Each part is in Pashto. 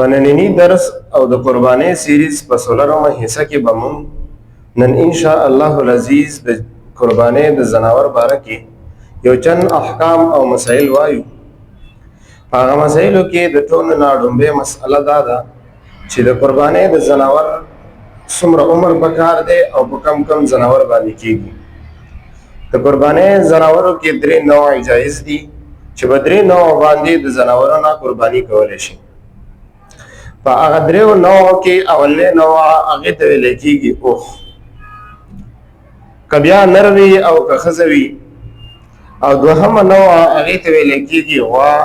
په نننی درس او د قربانۍ سیریز په څلورمه حصه کې به موږ نن ان شاء الله العزیز د قربانۍ د ځناور باره کې یو چند احکام او مسائل وایو. په هغه مسایلو کې د ټولو نه لومړۍ مسله دا ده چې د قربانۍ د ځناور څومره عمر پکار دی او په کم کم ځناور باندې کېږي. د قربانۍ ځناورو کې درې نوع جایز دي چې په درې نوع باندې د ځناورو نه قرباني کولی شي. په هغه دریو نوعو کې اولنۍ نوع هغې ته ویلی کېږي اوښ، که بیا نر وي او که ښځه وي، او دوهمه نوع هغې ته ویلی کېږي غوا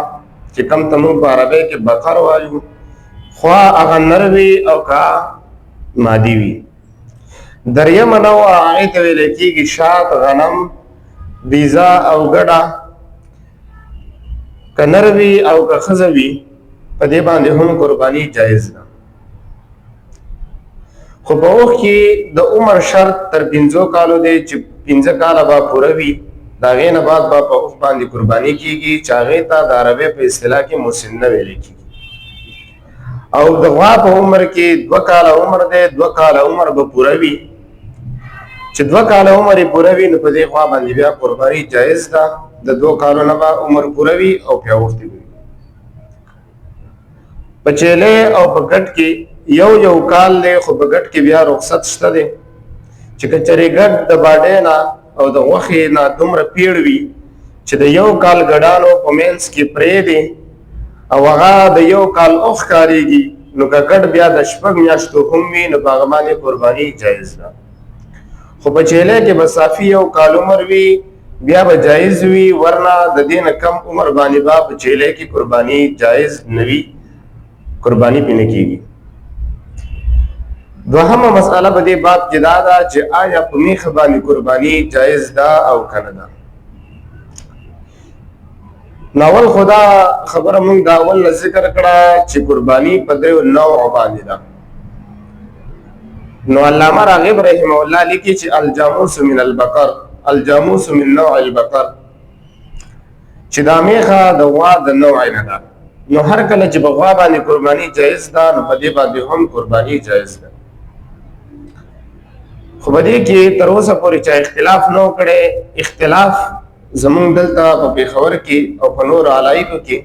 چې کوم ته موږ په عربۍ کې بقر وایو، خوا هغه نر وي او که مادي وي. دریمه نوع هغې ته ویلی کېږي شات، غنم، بیزه او ګډه، که نر وي او که ښځه وي په دې باندې هم قرباني جایز ده. خو په اوښ کې د عمر شرط تر 5 کالو دی چې 5 کاله به پوره وي، د هغې نه بعد به په اوښ باندې قرباني کېږي چې هغې ته د عربۍ په اصطلاح کې مسنه ویلی کېږي. او د غوا په عمر کې 2 کاله عمر دی، 2 کاله عمر به پوره وي. چې 2 کاله عمر یې پوره وي نو په دې غوا باندې بیا قرباني جایز ده. د 2 کالو نه به عمر پوره وي او پیاوښتې وي. په چیلې او په ګډ کې یو کال دی، خو په ګډ کې بیا رخصت شته دی چې که چېرې ګډ د باډۍ نه او د غوښې نه دومره پیړ وي چې د 1 کال ګډانو په منځ کې پرېږدي او هغه د 1 کال اوښ ښکارېږي نو که ګډ بیا د 6 میاشتو هم وي نو په هغه باندې قرباني جایز ده. خو په چیلې کې به صافي 1 کال عمر وي بیا به جایز وي، ورنه د دې نه کم عمر باندې به په چیلې کې قرباني جایز نه وي، قرباني پې نه کېږي. دوهمه مسئله په دې باب کې دا ده چې آیا په میخه باندې قرباني جایز ده او که نه ده. نو اول خو دا خبره موږ د اول نه ذکر کړه چې قرباني په دریو نوعو باندې ده. نو علامه راغب رحمه الله لیکي چې الجاموس من البقر، الجاموس من نوع البقر، چې دا میخه د غوا د نوع نه ده. نو هر کله چې په غوا باندې قرباني جایز ده نو په دې باندې هم قرباني جایز ده. خو په دې کې تر اوسه پورې چا اختلاف نه و کړی. اختلاف زمونږ دلته په پېښور کې او په نورو علایقو کې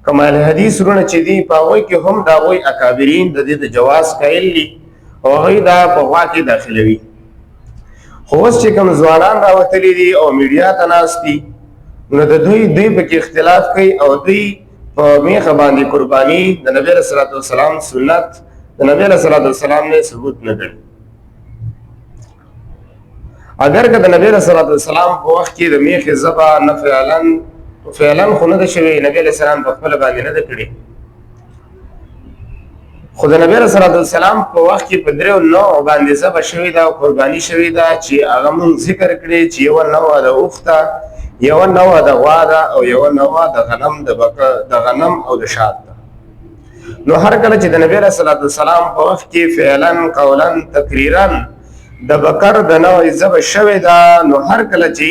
کوم اهل حدیث وروڼه چې دي په هغوی کې هم د هغوی اکابرین د دې د جواز قایل دي او هغوی دا په غوا کې داخلوي. خو اوس چې کوم ځوانان راوتلي دي او میډیا ته ناست دي نو د دوی پکې اختلاف کوي او دوی په میخه باندې قرباني د نبی علیه الصلاۃ والسلام سنت د نبی علیه الصلاۃ والسلام نه ثبوت نه کړي. اگر که د نبی علیه الصلاۃ والسلام په وخت کې د میخې ذبح نه فعلا خو نه ده شوې، نبی علیه السلام په خپله باندې نه ده کړې، خو د نبی علیه الصلاۃ والسلام په وخت کې په دریو نوع باندې ذبح شوې ده او قرباني شوې ده چې هغه مونږ ذکر کړې چې یوه نوع د اوښ ده، یوه نوع د غوا ده او یوه نوع د غنم او د شات ده. نو هر کله چې د نبی علیه الصلاۃ والسلام په وخت کې فعلا قولا تقریرا د بقر د نوع ذبح شوې ده نو هر کله چې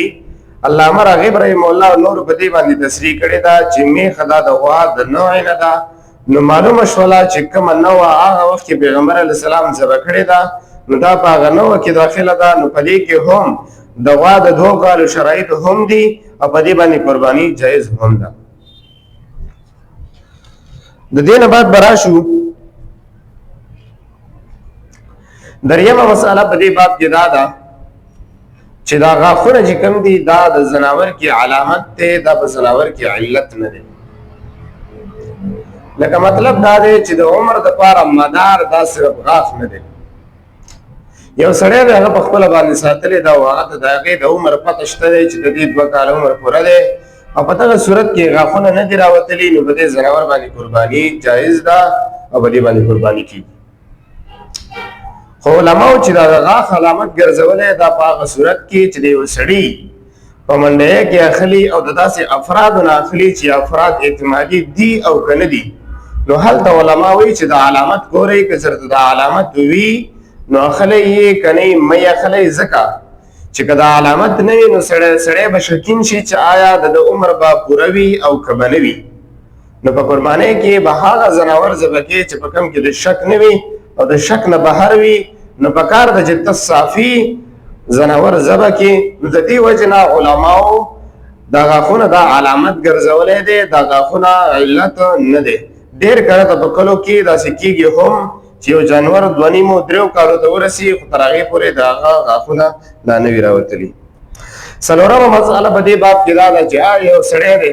علامه راغب رحمه الله نور په دې باندې تصریح کړې ده چې میخه دا د غوا د نوع نه ده، نو معلومه شوله چې کومه نوع هغه وخت کې پیغمبر علیه السلام ذبح کړې ده نو دا په هغه نوع کې داخله ده. نو په دې کې هم د غوا د 2 کالو شرایط هم دي او په دې باندې قرباني جایز هم ده. د دې نه بعد براشو دریمه مسئله په دې باب کې دا ده چې دا غاښونه چې کوم دي دا د ځناور کې علامت دی، دا په ځناور کې علت نه دی. لکه مطلب دا دی چې د عمر دپاره مدار دا صرف غاښ نه دی. یو سړی دی هغه په خپله باندې ساتلی دا او هغه ته د هغې د عمر پته شته دی چې د دې 2 کاله عمر پوره دی او په دغه صورت کې غاښونه نه دي راوتلي نو په دې ځناور باندې قرباني جایز ده او په دې باندې قرباني کېږي. خو علماو چې دا د غاښ علامت ګرځولی دا په هغه صورت کې چې د یو سړي په منډیه کې اخلي او د داسې افرادو نه اخلي چې افراد اعتمادي دي او که نه دي، نو هلته علما وایي چې د علامت ګورئ که چېرته د علامت وي نو اخلی یې که نه یې مه یې اخلی ځکه چې که د علامت نه وي نو سړی به شکین شي چې آیا د عمر به پوره وي او که به نه وي. نو په قربانۍ کې به هغه ځناور ذبح کې چې په کوم کې د شک نه وي او د شک نه بهر وي، نو په کار ده چې ته صافي ځناور ذبح کې. نو د دې وجې نه علماو دا غاښونه دا علامت ګرځولی دی، دا غاښونه علت نه دی. ډېر کله ته په کلو کې داسې کېږي هم چې یو جانور 2.5-3 کالو ته ورسي، خو تر هغې پورې د هغه غاښونه دا نه وي راوتلي. څلورمه مسئله په دې باب کې دا ده چې یو سړی دی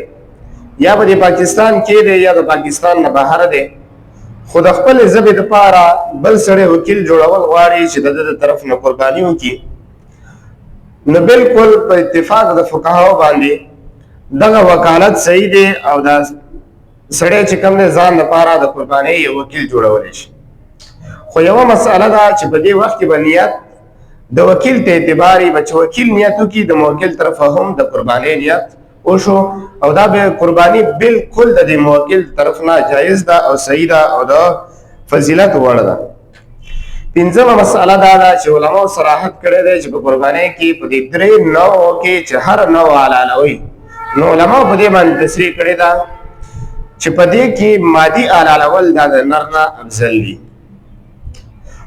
یا په پاکستان کې دی یا د پاکستان نه بهر دی، خو د خپلې ژبې دپاره بل سړی وکیل جوړول غواړي چې د ده د طرف نه قرباني وکړي، نو بالکل په اتفاق د فقهاو باندې دغه وکالت صحیح دی او دا سړی چې کوم دی ځان لپاره د قربانۍ یو وکیل جوړولی شي. خو یوه مسئله ده چې په دې وخت کې به نیت د وکیل ته اعتبار وي، چې وکیل نیت وکړي د موکل طرفه هم د قربانۍ نیت وشو او دا به قرباني بالکل د دې موکل طرف نه جایز ده او صحیح ده او د فضیلت وړ ده. پنځمه مسئله دا ده چې علماو صراحت کړی دی چې په قربانۍ کې په دې 3 نوعو کې چې هر نوع حلالوي، نو علماو په دې باندې تصریح کړې ده چې په دې کې مادي حلالول دا د نر نه افضل دي.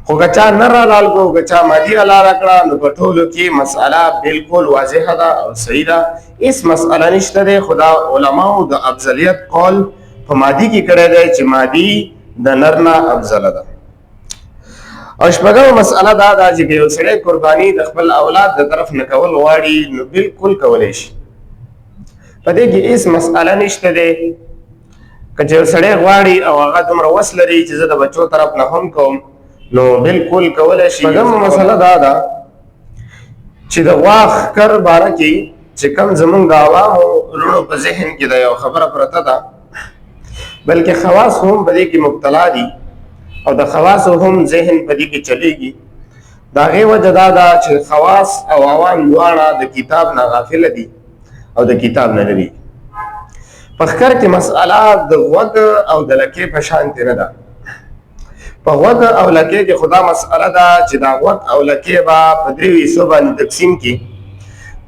خو که چا نر حلال کو که چا مادي حلال کړه، نو په ټولو کې مسئله بالکل واضحه ده او صحیح ده، هیڅ مسئله نشته دی. خو دا علماو د افضلیت قول په مادي کې کړی دی چې مادي د نر نه افضله ده. او شپږمه مسئله دا ده چې یو سړی قرباني د خپل اولاد د طرف نه کول غواړي، نو بالکل کولی شي، په دې کې هیڅ مسئله نشته دی. که چې یو سړی غواړي او هغه دومره وس لري چې زه د بچو طرف نه هم کوم، نو بالکل کولی شي. شپږمه مسئله دا ده چې د غوا ښکر باره کې چې کوم زمونږ د عوامو وروڼو په ذهن کې د یو خبره پرته ده، بلکې خواص هم په دې کې مبتلا دي او د خواصو هم ذهن په دې کې چلیږي. د هغې وجه دا ده چې خواص او عوام دواړه د کتاب نه غافله دي او د کتاب نه لري. په ښکر کې مسئله د غوږ او د لکې په شانتې نه ده. په غوږ او لکې کې خدا مسئله ده چې دا غوږ او لکې به په 3 حصو باندې تقسیم کړي.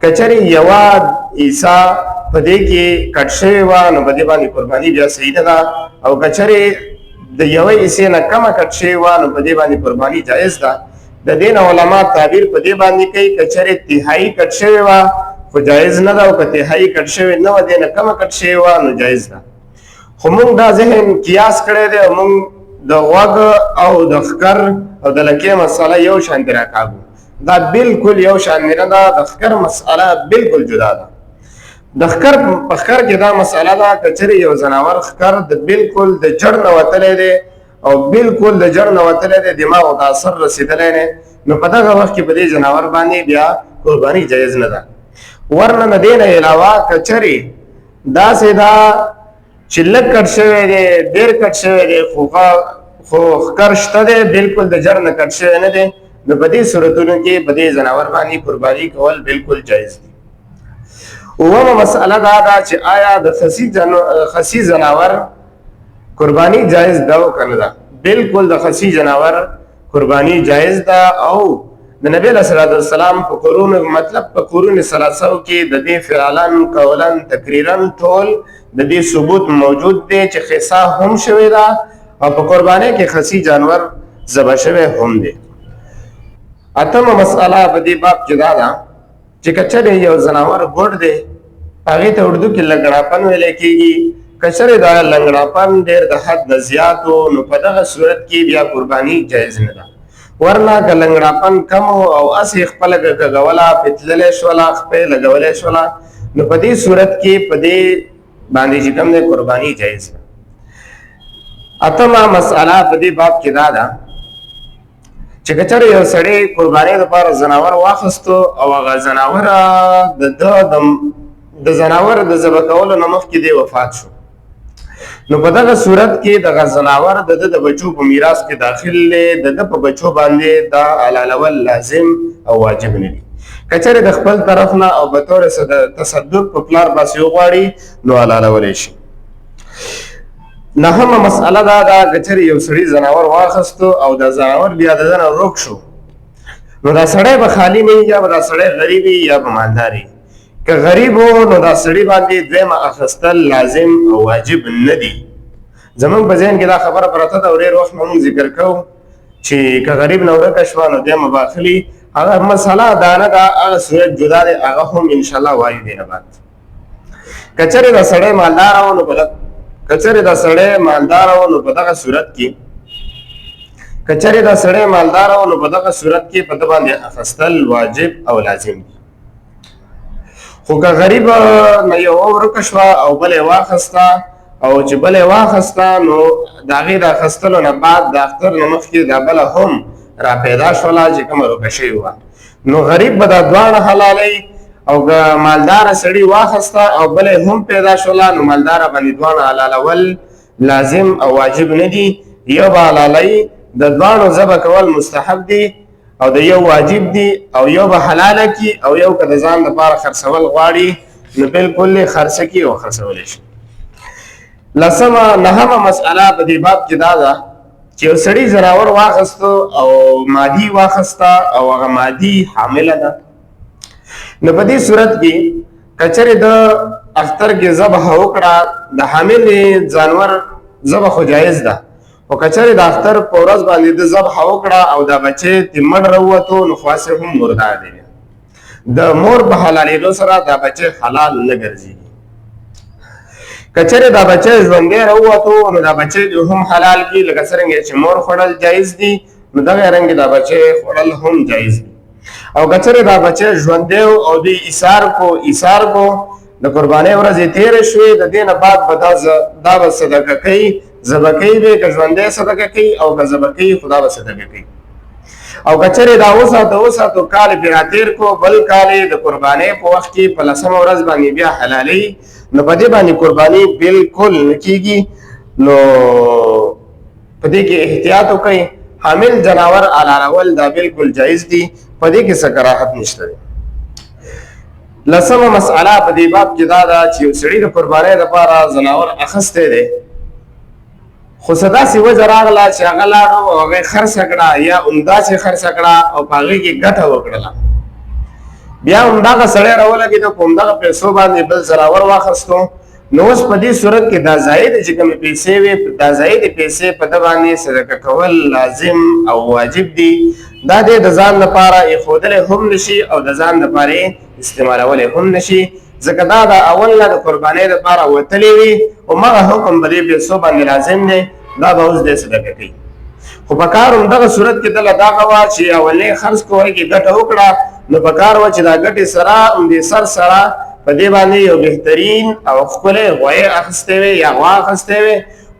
که چېرې یوه حصه په دې کې کټ شوې وه، نو په دې باندې قرباني بیا صحیح نه ده. او که چېرې د یوې حصې نه کمه کټ شوې وه، نو په دې باندې قرباني جایز ده. د دې نه علما تعبیر په دې باندې کوي که چېرې تهایي کټ شوې وه خو جایز نه ده، او که تهایي کټ شوې نه وه، دې نه کمه کټ شوې وه، نو جایز ده. خو موږ دا ذهن قیاس کړی دی او موږ د غوږ او د ښکر او د لکې مسئله یو شان دې راکاږو. دا بالکل یو شان نه ده، د ښکر مسئله بالکل جدا ده. د ښکر په ښکر کې دا مسئله ده که چېرې یو ځناور ښکر د بالکل د جړ نه وتلی دی او بالکل د جړ نه وتلی دی، دماغو ته اثر رسېدلی دی، نو په دغه وخت کې په دې ځناور باندې بیا قرباني جایز نه ده. ورنه د دې نه علاوه که چېرې داسې ده چې لږ کټ شوی دی، ډېر کټ شوی دی، خو ښکر شته دی، بالکل د جړ نه کټ شوی نه دی، نو په دې صورتونو کې په دې ځناور باندې قرباني کول بالکل جایز دي. اومه مسئله دا ده چې آیا د خسي ځناور قرباني جایز ده او که نه ده؟ بالکل د خسي ځناور قرباني جایز ده او د نبی علیه الصلاة والسلام په قرون مطلب په قرون ثلاثو کې د دې فعلا قولا تقریرا ټول د دې ثبوت موجود دی چې خسا هم شوې ده او په قربانۍ کې خسي جانور ذبح شوی هم دی. اتمه مسئله په دې باب کې دا ده چې که چېرې یو ځناور ګوډ دی، هغې ته اردو کې لنګړاپن ویلی کېږي. که چېرې دا لنګړاپن ډېر د حد نه زیات و، نو په دغه صورت کې بیا قرباني جایز نه ده. ورنه که لنګړاپن کم او هسې خپله ګږوله پتللی شوله، خپې لګولی شوله، نو په دې صورت کې په دې باندې چې کوم دی قرباني جایز ده. اتمه مسئله په دې باب کې دا ده چې که چېرې یو سړی قربانۍ دپاره ځناور واخیستو او هغه ځناور د ځناور د ذبح کولو نه مخکې دی وفات شو، نو په دغه صورت کې دغه ځناور د ده د بچو په میراث کې داخل دی، د ده په بچو باندې دا حلالول لازم او واجب نه دي. که چېرې د خپل طرف نه او به طور تصدق په پلار پسې وغواړي، نو حلالولی شي. نهمه مسئله دا ده که چېرې یو سړي ځناور واخیستو او دا ځناور بیا د ده نه ورک شو، نو دا سړی به خالي نه وي، یا به دا سړی غریب وي یا به مالدار وي. که غریب وو نو دا سړي باندې دویمه اخیستل لازم او واجب نه دي. زمونږ په ذهن کې دا خبره پرته ده او ډېر وخت مونږ ذکر کوو چې که غریب نه ورکه شوه نو دویمه به اخلي. هغه مسله دا نه ده، هغه صورت جدا دی، هغه هم انشاءالله وایو دی نه بعد. که چېرې دا سړی مالداره وو نو په دغه صورت کې په ده باندې اخیستل واجب او لازم دي. خو که غریب نه یو ورکه شوه او بله یې واخیسته او چې بله یې واخیسته نو د هغې د اخیستلو نه بعد د اختر نه مخکې دا بله هم را پیدا شوله چې کومه روکه شوې وه، نو غریب به دا دواړه حلالوي. او که مالداره سړي واخیسته او بله یې هم پیدا شوله نو مالداره باندې دواړه حلالول لازم او واجب نه دي. یو به حلالوي، د دواړو ذبح کول مستحب دي او د یو واجب دي، او یو به حلاله کي او یو که د ځان دپاره خرڅول غواړي نو بالکل یې خرڅه کي او خرڅولی شي. نهمه مسئله په دې باب کې دا ده چې یو سړي زناور واخیستو او مادي واخیسته او هغه مادي حامله ده، نو په دې صورت کې که چېرې د اختر کې ذبح وکړه د حامل ځانور ذبح خو جایز ده، خو که چېرې د اختر په ورځ باندې د ذبح وکړه او دا بچی ترې مړ راووتو نو خاصې هم مردار دی. د مور په حلالېدو سره دا بچی حلال نه ګرځي. که چېرې دا بچی ژوندی راووتو نو دا بچی هم حلال کي، لکه څرنګه چې مور خوړل جایز دي نو دغه رنګې دا بچی خوړل هم جایز دي. او که چېرې دا بچی ژوندی او دوی ایثار کو د قربانۍ ورځې تېرې شوې، د دې نه بعد به دا به صدقه کوي، ذبح کوي به، که ژوندی صدقه کوي او که ذبح کوي خدا به صدقه کوي. او که چېرې دا وساتو کال پرې راتېر کو، بل کال یې د قربانۍ په وخت کې په 10مه ورځ باندې بیا حلالوي، نو په دې باندې قرباني بالکل نه کېږي. نو په دې کې احتیاط وکړئ. حامل جناور حلالول دا بالکل جایز دي، په دې کې څه کراهت نشته دی. 10مه مسئله په دې باب کې دا ده چې یو سړي د قربانۍ دپاره زناور اخیستی دی، خو څه داسې وجه راغله چې هغه لاړو او هغه یې خرڅه کړه یا همداسې خرڅه کړه او په هغې کې ګټه وکړله، بیا همدغه سړی راولګېده په همدغه پیسو باندې بل زناور واخیستو، نو اوس په دې صورت کې دا زایدې چې کومې پیسې وې دا زایدې پیسې په ده باندې صدقه کول لازم او واجب دي. دا دې د ځان لپاره ایښودلی هم نشي او د ځان لپاره یې استعمالولی هم نشي، ځکه دا د اول نه د قربانۍ دپاره وتلی وي، همغه حکم په دې پیسو باندې لازم دی، دا به اوس دی صدقه کوي. خو په کار همدغه صورت کې دله دغه وه چې اولنۍ خرڅ کو هغې کې ګټه وکړه، نو په کار وه چې دا ګټې سره همدې سر سره په دې باندې یو بهترین او ښکلی غویی اخیستی وی یا غوا اخیستی وی،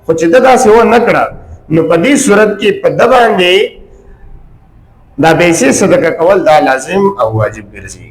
خو چې ده داسې ونه کړه نو په دې صورت کې په ده باندې دا پیسې صدقه کول دا لازم او واجب ګرځي.